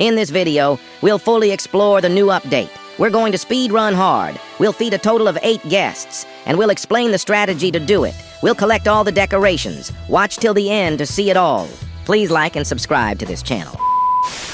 In this video, we'll fully explore the new update. We're going to speedrun hard. We'll feed a total of 8 guests, and we'll explain the strategy to do it. We'll collect all the decorations. Watch till the end to see it all. Please like and subscribe to this channel.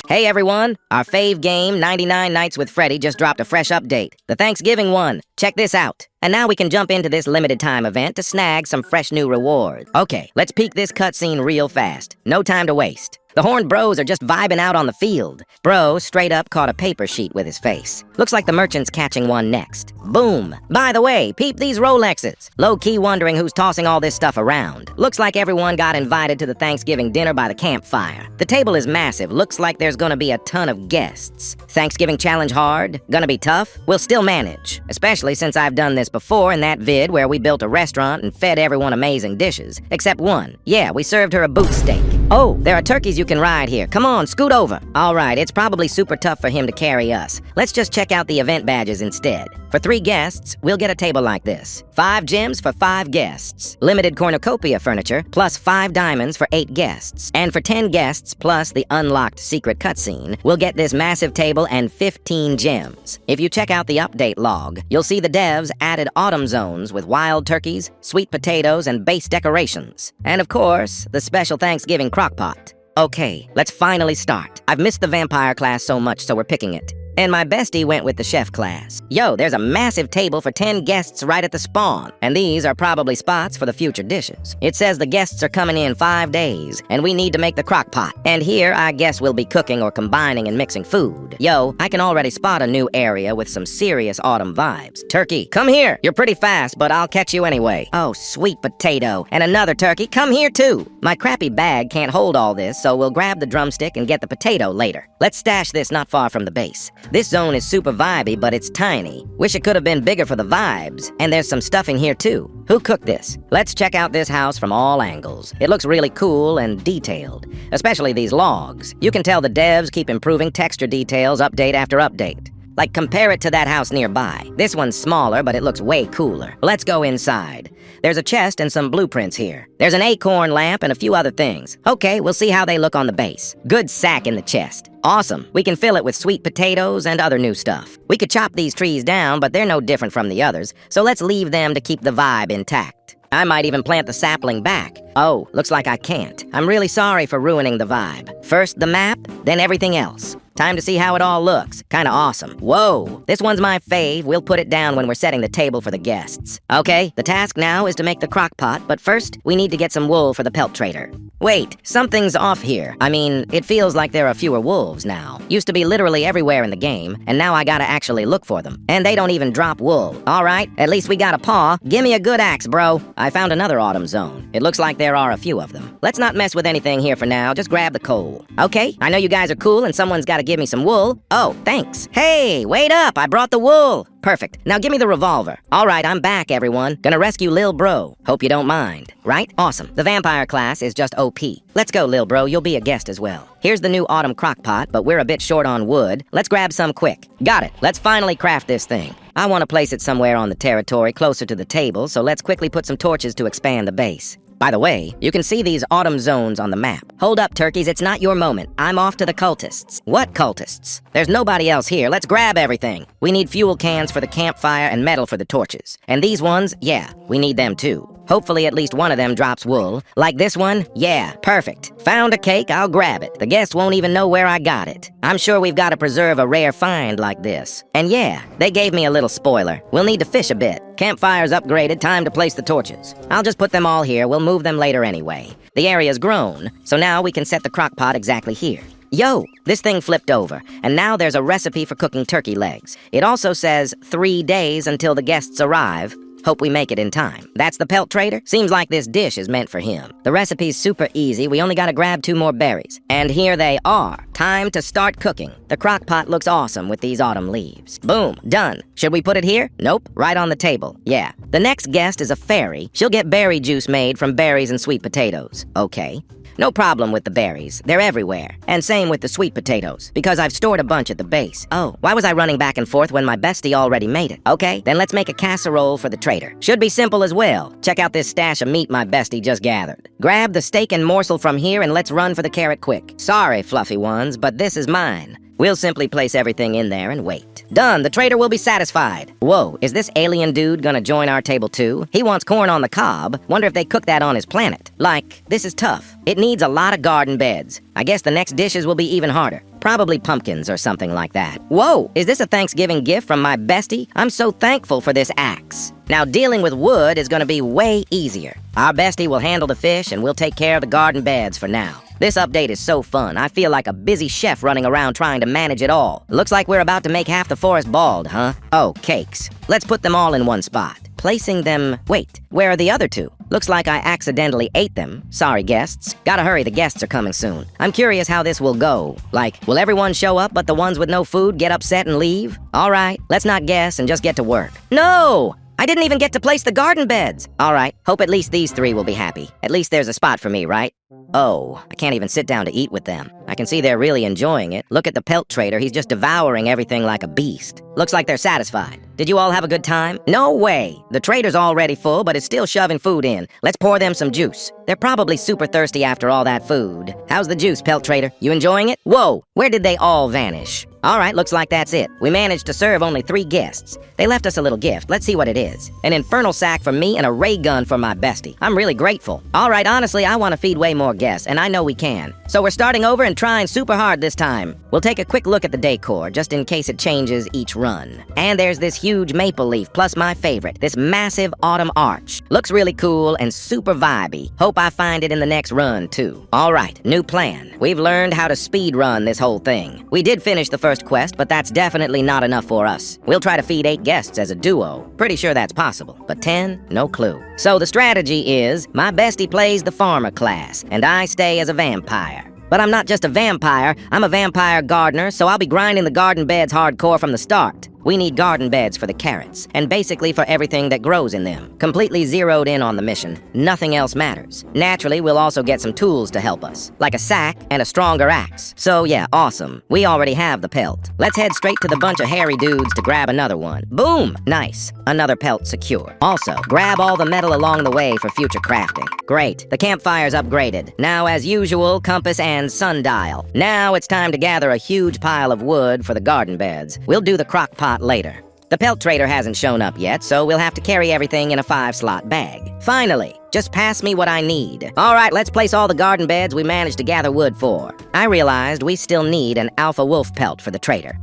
Hey everyone, our fave game, 99 Nights with Freddy, just dropped a fresh update. The Thanksgiving one. Check this out. And now we can jump into this limited time event to snag some fresh new rewards. Okay, let's peek this cutscene real fast. No time to waste. The Horned Bros are just vibing out on the field. Bro straight up caught a paper sheet with his face. Looks like the merchant's catching one next. Boom! By the way, peep these Rolexes. Low-key wondering who's tossing all this stuff around. Looks like everyone got invited to the Thanksgiving dinner by the campfire. The table is massive. Looks like there's gonna be a ton of guests. Thanksgiving challenge hard? Gonna be tough? We'll still manage. Especially since I've done this before in that vid where we built a restaurant and fed everyone amazing dishes. Except one. Yeah, we served her a boot steak. Oh, there are turkeys you can ride here. Come on, scoot over. Alright, it's probably super tough for him to carry us. Let's just check out the event badges instead. For 3 guests, we'll get a table like this. 5 gems for 5 guests. Limited cornucopia furniture, plus 5 diamonds for 8 guests. And for 10 guests, plus the unlocked secret cutscene, we'll get this massive table and 15 gems. If you check out the update log, you'll see the devs added autumn zones with wild turkeys, sweet potatoes, and base decorations. And of course, the special Thanksgiving crockpot. Okay, let's finally start. I've missed the vampire class so much, so we're picking it. And my bestie went with the chef class. Yo, there's a massive table for 10 guests right at the spawn. And these are probably spots for the future dishes. It says the guests are coming in 5 days, and we need to make the crock pot. And here, I guess we'll be cooking or combining and mixing food. Yo, I can already spot a new area with some serious autumn vibes. Turkey, come here. You're pretty fast, but I'll catch you anyway. Oh, sweet potato. And another turkey, come here too. My crappy bag can't hold all this, so we'll grab the drumstick and get the potato later. Let's stash this not far from the base. This zone is super vibey, but it's tiny. Wish it could have been bigger for the vibes. And there's some stuffing here too. Who cooked this? Let's check out this house from all angles. It looks really cool and detailed, especially these logs. You can tell the devs keep improving texture details update after update. Like, compare it to that house nearby. This one's smaller, but it looks way cooler. Let's go inside. There's a chest and some blueprints here. There's an acorn lamp and a few other things. Okay, we'll see how they look on the base. Good sack in the chest. Awesome. We can fill it with sweet potatoes and other new stuff. We could chop these trees down, but they're no different from the others, so let's leave them to keep the vibe intact. I might even plant the sapling back. Oh, looks like I can't. I'm really sorry for ruining the vibe. First the map, then everything else. Time to see how it all looks. Kinda awesome. Whoa, this one's my fave. We'll put it down when we're setting the table for the guests. Okay, the task now is to make the crock pot, but first, we need to get some wool for the pelt trader. Wait, something's off here. I mean, it feels like there are fewer wolves now. Used to be literally everywhere in the game, and now I gotta actually look for them. And they don't even drop wool. Alright, at least we got a paw. Give me a good axe, bro. I found another autumn zone. It looks like there are a few of them. Let's not mess with anything here for now, just grab the coal. Okay, I know you guys are cool and someone's gotta give me some wool. Oh, thanks. Hey, wait up, I brought the wool. Perfect. Now give me the revolver. Alright, I'm back, everyone. Gonna rescue Lil Bro. Hope you don't mind. Right? Awesome. The vampire class is just OP. Let's go, Lil Bro. You'll be a guest as well. Here's the new autumn crock pot, but we're a bit short on wood. Let's grab some quick. Got it. Let's finally craft this thing. I want to place it somewhere on the territory closer to the table, so let's quickly put some torches to expand the base. By the way, you can see these autumn zones on the map. Hold up, turkeys, it's not your moment. I'm off to the cultists. What cultists? There's nobody else here. Let's grab everything. We need fuel cans for the campfire and metal for the torches. And these ones, yeah, we need them too. Hopefully at least one of them drops wool. Like this one? Yeah, perfect. Found a cake, I'll grab it. The guests won't even know where I got it. I'm sure we've got to preserve a rare find like this. And yeah, they gave me a little spoiler. We'll need to fish a bit. Campfire's upgraded, time to place the torches. I'll just put them all here, we'll move them later anyway. The area's grown, so now we can set the crock pot exactly here. Yo, this thing flipped over, and now there's a recipe for cooking turkey legs. It also says 3 days until the guests arrive. Hope we make it in time. That's the pelt trader? Seems like this dish is meant for him. The recipe's super easy, we only gotta grab 2 more berries. And here they are. Time to start cooking. The crock pot looks awesome with these autumn leaves. Boom, done. Should we put it here? Nope, right on the table. Yeah. The next guest is a fairy. She'll get berry juice made from berries and sweet potatoes. Okay. No problem with the berries. They're everywhere. And same with the sweet potatoes, because I've stored a bunch at the base. Oh, why was I running back and forth when my bestie already made it? Okay, then let's make a casserole for the trader. Should be simple as well. Check out this stash of meat my bestie just gathered. Grab the steak and morsel from here and let's run for the carrot quick. Sorry, fluffy ones, but this is mine. We'll simply place everything in there and wait. Done, the trader will be satisfied. Whoa, is this alien dude gonna join our table too? He wants corn on the cob. Wonder if they cook that on his planet. Like, this is tough. It needs a lot of garden beds. I guess the next dishes will be even harder. Probably pumpkins or something like that. Whoa, is this a Thanksgiving gift from my bestie? I'm so thankful for this axe. Now dealing with wood is gonna be way easier. Our bestie will handle the fish and we'll take care of the garden beds for now. This update is so fun. I feel like a busy chef running around trying to manage it all. Looks like we're about to make half the forest bald, huh? Oh, cakes. Let's put them all in one spot. Placing them... Wait, where are the other two? Looks like I accidentally ate them. Sorry, guests. Gotta hurry, the guests are coming soon. I'm curious how this will go. Like, will everyone show up but the ones with no food get upset and leave? Alright, let's not guess and just get to work. No! I didn't even get to place the garden beds. Alright, hope at least these three will be happy. At least there's a spot for me, right? Oh, I can't even sit down to eat with them. I can see they're really enjoying it. Look at the pelt trader, he's just devouring everything like a beast. Looks like they're satisfied. Did you all have a good time? No way! The trader's already full, but is still shoving food in. Let's pour them some juice. They're probably super thirsty after all that food. How's the juice, pelt trader? You enjoying it? Whoa, where did they all vanish? Alright, looks like that's it. We managed to serve only 3 guests. They left us a little gift. Let's see what it is. An infernal sack for me and a ray gun for my bestie. I'm really grateful. Alright, honestly, I want to feed way more guests, and I know we can. So we're starting over and trying super hard this time. We'll take a quick look at the decor, just in case it changes each run. And there's this huge maple leaf, plus my favorite, this massive autumn arch. Looks really cool and super vibey. Hope I find it in the next run, too. Alright, new plan. We've learned how to speed run this whole thing. We did finish the first quest, but that's definitely not enough for us. We'll try to feed 8 guests as a duo. Pretty sure that's possible, but 10, no clue. So the strategy is, my bestie plays the farmer class, and I stay as a vampire. But I'm not just a vampire, I'm a vampire gardener, so I'll be grinding the garden beds hardcore from the start. We need garden beds for the carrots, and basically for everything that grows in them. Completely zeroed in on the mission. Nothing else matters. Naturally, we'll also get some tools to help us, like a sack and a stronger axe. So yeah, awesome. We already have the pelt. Let's head straight to the bunch of hairy dudes to grab another one. Boom! Nice. Another pelt secure. Also, grab all the metal along the way for future crafting. Great. The campfire's upgraded. Now, as usual, compass and sundial. Now it's time to gather a huge pile of wood for the garden beds. We'll do the crock pot later. The pelt trader hasn't shown up yet, so we'll have to carry everything in a 5-slot bag. Finally, just pass me what I need. Alright, let's place all the garden beds we managed to gather wood for. I realized we still need an alpha wolf pelt for the trader.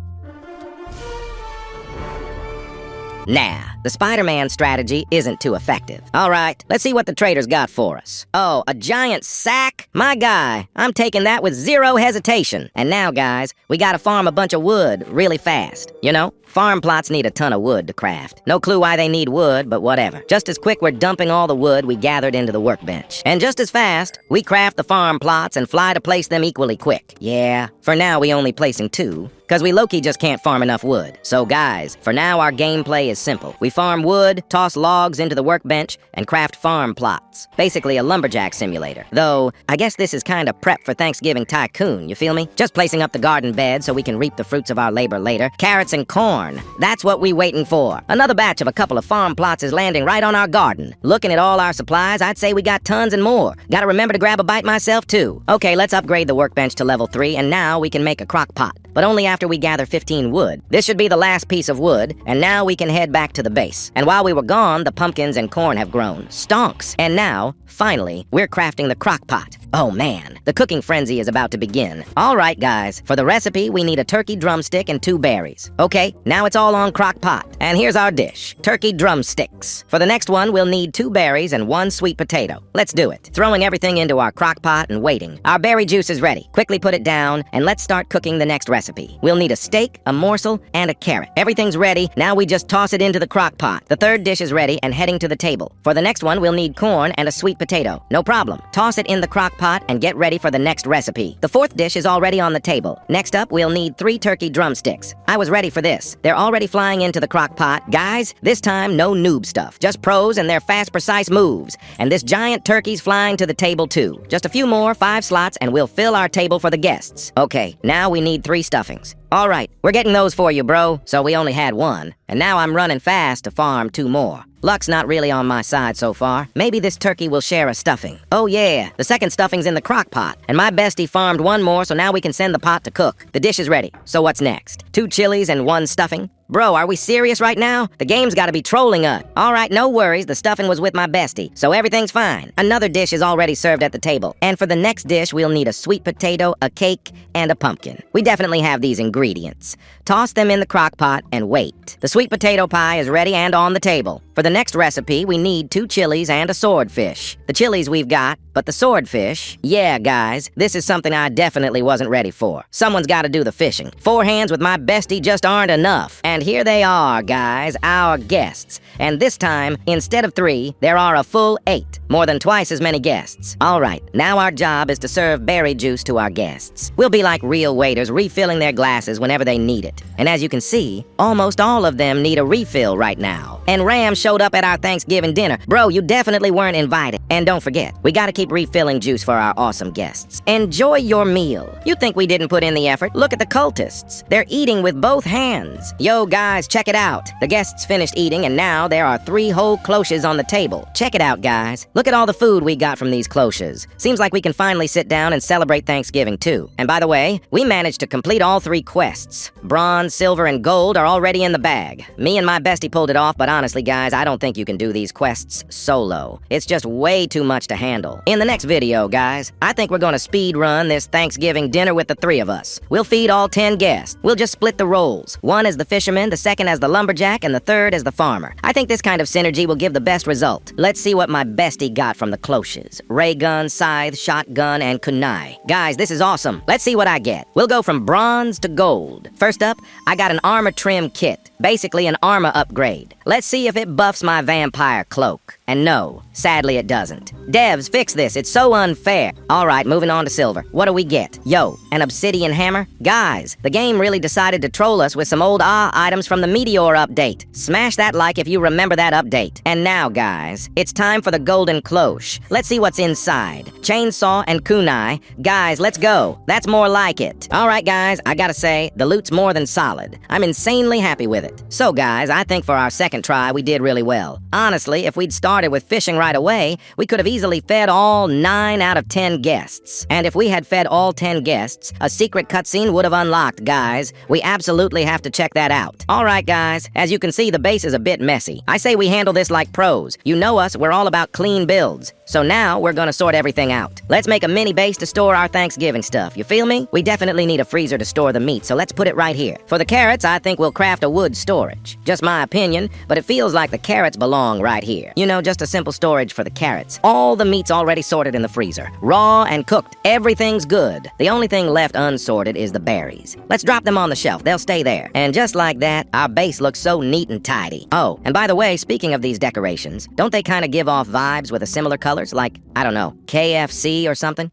Nah, the Spider-Man strategy isn't too effective. Alright, let's see what the trader's got for us. Oh, a giant sack? My guy, I'm taking that with 0 hesitation. And now, guys, we gotta farm a bunch of wood really fast. You know, farm plots need a ton of wood to craft. No clue why they need wood, but whatever. Just as quick, we're dumping all the wood we gathered into the workbench. And just as fast, we craft the farm plots and fly to place them equally quick. Yeah, for now we only placing 2. Because we low-key just can't farm enough wood. So guys, for now our gameplay is simple. We farm wood, toss logs into the workbench, and craft farm plots. Basically a lumberjack simulator. Though, I guess this is kinda prep for Thanksgiving Tycoon, you feel me? Just placing up the garden bed so we can reap the fruits of our labor later. Carrots and corn. That's what we waiting for. Another batch of a couple of farm plots is landing right on our garden. Looking at all our supplies, I'd say we got tons and more. Gotta remember to grab a bite myself too. Okay, let's upgrade the workbench to level 3, and now we can make a crock pot. But only after we gather 15 wood. This should be the last piece of wood, and now we can head back to the base. And while we were gone, the pumpkins and corn have grown. Stonks! And now, finally, we're crafting the crock pot. Oh man, the cooking frenzy is about to begin. Alright guys, for the recipe we need a turkey drumstick and 2 berries. Okay, now it's all on crock pot. And here's our dish, turkey drumsticks. For the next one we'll need 2 berries and 1 sweet potato. Let's do it. Throwing everything into our crock pot and waiting. Our berry juice is ready. Quickly put it down and let's start cooking the next recipe. We'll need a steak, a morsel, and a carrot. Everything's ready, now we just toss it into the crock pot. The third dish is ready and heading to the table. For the next one we'll need corn and a sweet potato. No problem. Toss it in the crock pot pot and get ready for the next recipe. The fourth dish is already on the table. Next up, we'll need 3 turkey drumsticks. I was ready for this. They're already flying into the crock pot. Guys, this time no noob stuff. Just pros and their fast, precise moves. And this giant turkey's flying to the table too. Just a few more, 5 slots, and we'll fill our table for the guests. Okay, now we need 3 stuffings. All right, we're getting those for you, bro. So we only had 1. And now I'm running fast to farm 2 more. Luck's not really on my side so far. Maybe this turkey will share a stuffing. Oh yeah, the second stuffing's in the crock pot. And my bestie farmed 1 more, so now we can send the pot to cook. The dish is ready. So what's next? 2 chilies and 1 stuffing? Bro, are we serious right now? The game's gotta be trolling us. All right, no worries. The stuffing was with my bestie, so everything's fine. Another dish is already served at the table. And for the next dish, we'll need a sweet potato, a cake, and a pumpkin. We definitely have these ingredients. Toss them in the crock pot and wait. The sweet potato pie is ready and on the table. For the next recipe, we need 2 chilies and a swordfish. The chilies we've got, but the swordfish, yeah, guys, this is something I definitely wasn't ready for. Someone's gotta do the fishing. 4 hands with my bestie just aren't enough. And here they are, guys, our guests. And this time, instead of 3, there are a full 8. More than twice as many guests. All right, now our job is to serve berry juice to our guests. We'll be like real waiters, refilling their glasses whenever they need it. And as you can see, almost all of them need a refill right now. And Ram showed up at our Thanksgiving dinner. Bro, you definitely weren't invited. And don't forget, we gotta keep refilling juice for our awesome guests. Enjoy your meal. You think we didn't put in the effort? Look at the cultists. They're eating with both hands. Yo, guys, check it out. The guests finished eating, and now there are 3 whole cloches on the table. Check it out, guys. Look at all the food we got from these cloches. Seems like we can finally sit down and celebrate Thanksgiving, too. And by the way, we managed to complete all 3 quests. Bronze, silver, and gold are already in the bag. Me and my bestie pulled it off, but honestly, guys, I don't think you can do these quests solo. It's just way too much to handle. In the next video, guys, I think we're gonna speed run this Thanksgiving dinner with the 3 of us. We'll feed all 10 guests. We'll just split the roles. 1 as the fisherman, the 2nd as the lumberjack, and the 3rd as the farmer. I think this kind of synergy will give the best result. Let's see what my bestie got from the cloches. Ray gun, scythe, shotgun, and kunai. Guys, this is awesome. Let's see what I get. We'll go from bronze to gold. First up, I got an armor trim kit. Basically an armor upgrade. Let's see if it buffs my vampire cloak. And no, sadly it doesn't. Devs, fix this. It's so unfair. Alright, moving on to silver. What do we get? Yo, an obsidian hammer? Guys, the game really decided to troll us with some old items from the Meteor update. Smash that like if you remember that update. And now, guys, it's time for the golden cloche. Let's see what's inside. Chainsaw and kunai. Guys, let's go. That's more like it. Alright, guys, I gotta say, the loot's more than solid. I'm insanely happy with it. So, guys, I think for our second try, we did really well. Honestly, if we'd started with fishing right away, we could have easily fed all 9 out of 10 guests. And if we had fed all 10 guests, a secret cutscene would have unlocked, guys. We absolutely have to check that out. Alright, guys, as you can see, the base is a bit messy. I say we handle this like pros. You know us, we're all about clean builds. So now, we're gonna sort everything out. Let's make a mini base to store our Thanksgiving stuff, you feel me? We definitely need a freezer to store the meat, so let's put it right here. For the carrots, I think we'll craft a wood storage. Just my opinion, but it feels like the carrots belong right here. You know, just a simple storage for the carrots. All the meat's already sorted in the freezer. Raw and cooked. Everything's good. The only thing left unsorted is the berries. Let's drop them on the shelf. They'll stay there. And just like that, our base looks so neat and tidy. Oh, and by the way, speaking of these decorations, don't they kind of give off vibes with a similar colors? Like, I don't know, KFC or something?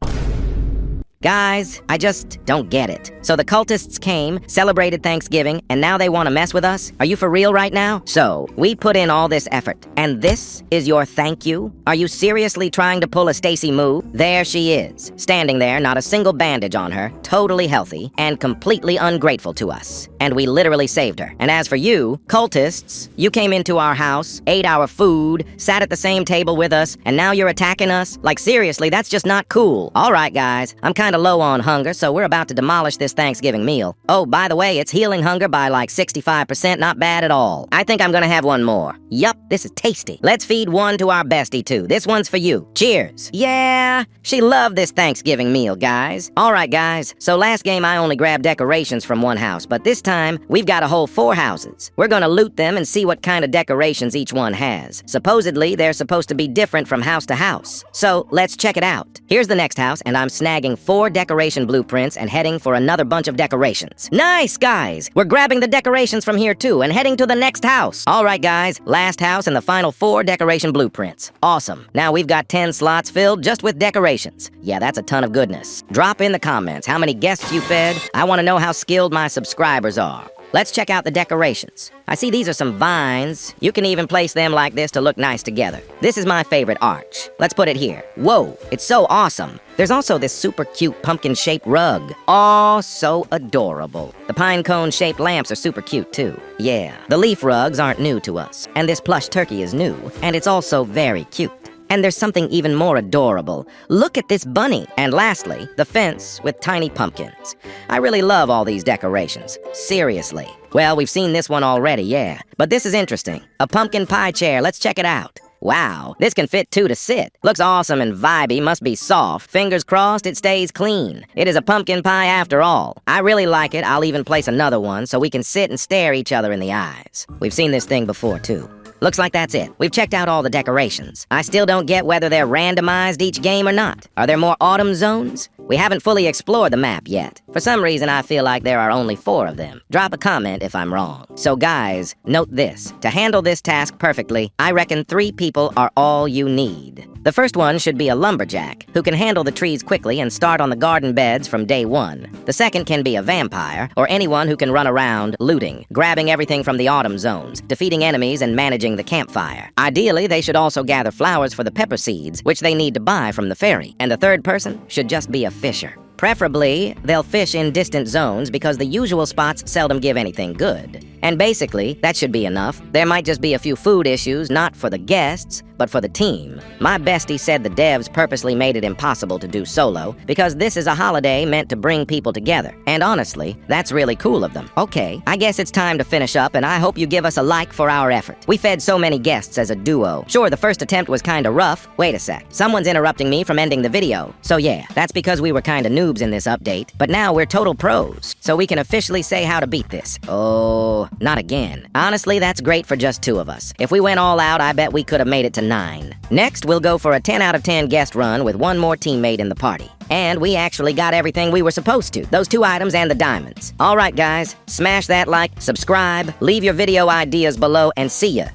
Guys, I just don't get it. So the cultists came, celebrated Thanksgiving, and now they want to mess with us? Are you for real right now? So, we put in all this effort, and this is your thank you? Are you seriously trying to pull a Stacy move? There she is, standing there, not a single bandage on her, totally healthy, and completely ungrateful to us. And we literally saved her. And as for you, cultists, you came into our house, ate our food, sat at the same table with us, and now you're attacking us? Like seriously, that's just not cool. Alright guys, I'm kinda low on hunger, so we're about to demolish this Thanksgiving meal. Oh, by the way, it's healing hunger by like 65%, not bad at all. I think I'm gonna have one more. Yup, this is tasty. Let's feed one to our bestie too. This one's for you. Cheers. Yeah, she loved this Thanksgiving meal, guys. Alright guys, so last game I only grabbed decorations from one house, but this time we've got a whole 4 houses. We're gonna loot them and see what kind of decorations each one has. Supposedly, they're supposed to be different from house to house. So, let's check it out. Here's the next house, and I'm snagging 4 4 decoration blueprints and heading for another bunch of decorations. Nice, guys! We're grabbing the decorations from here too and heading to the next house. All right, guys, last house and the final 4 decoration blueprints. Awesome. Now we've got 10 slots filled just with decorations. Yeah, that's a ton of goodness. Drop in the comments how many guests you fed. I want to know how skilled my subscribers are. Let's check out the decorations. I see these are some vines. You can even place them like this to look nice together. This is my favorite arch. Let's put it here. Whoa, it's so awesome. There's also this super cute pumpkin-shaped rug. Oh, so adorable. The pine cone-shaped lamps are super cute too. Yeah, the leaf rugs aren't new to us. And this plush turkey is new, and it's also very cute. And there's something even more adorable. Look at this bunny. And lastly, the fence with tiny pumpkins. I really love all these decorations. Seriously. Well, we've seen this one already, yeah. But this is interesting. A pumpkin pie chair. Let's check it out. Wow, this can fit 2 to sit. Looks awesome and vibey, must be soft. Fingers crossed it stays clean. It is a pumpkin pie after all. I really like it. I'll even place another one so we can sit and stare each other in the eyes. We've seen this thing before too. Looks like that's it. We've checked out all the decorations. I still don't get whether they're randomized each game or not. Are there more autumn zones? We haven't fully explored the map yet. For some reason, I feel like there are only 4 of them. Drop a comment if I'm wrong. So guys, note this. To handle this task perfectly, I reckon 3 people are all you need. The first one should be a lumberjack, who can handle the trees quickly and start on the garden beds from day 1. The second can be a vampire, or anyone who can run around looting, grabbing everything from the autumn zones, defeating enemies and managing the campfire. Ideally, they should also gather flowers for the pepper seeds, which they need to buy from the ferry. And the third person should just be a fisher. Preferably, they'll fish in distant zones because the usual spots seldom give anything good. And basically, that should be enough. There might just be a few food issues, not for the guests, but for the team. My bestie said the devs purposely made it impossible to do solo because this is a holiday meant to bring people together. And honestly, that's really cool of them. Okay, I guess it's time to finish up, and I hope you give us a like for our effort. We fed so many guests as a duo. Sure, the first attempt was kinda rough. Wait a sec. Someone's interrupting me from ending the video. So yeah, that's because we were kinda noobs in this update, but now we're total pros, so we can officially say how to beat this. Oh, not again. Honestly, that's great for just 2 of us. If we went all out, I bet we could have made it to 9. Next, we'll go for a 10 out of 10 guest run with 1 more teammate in the party. And we actually got everything we were supposed to. Those 2 items and the diamonds. All right, guys, smash that like, subscribe, leave your video ideas below, and see ya.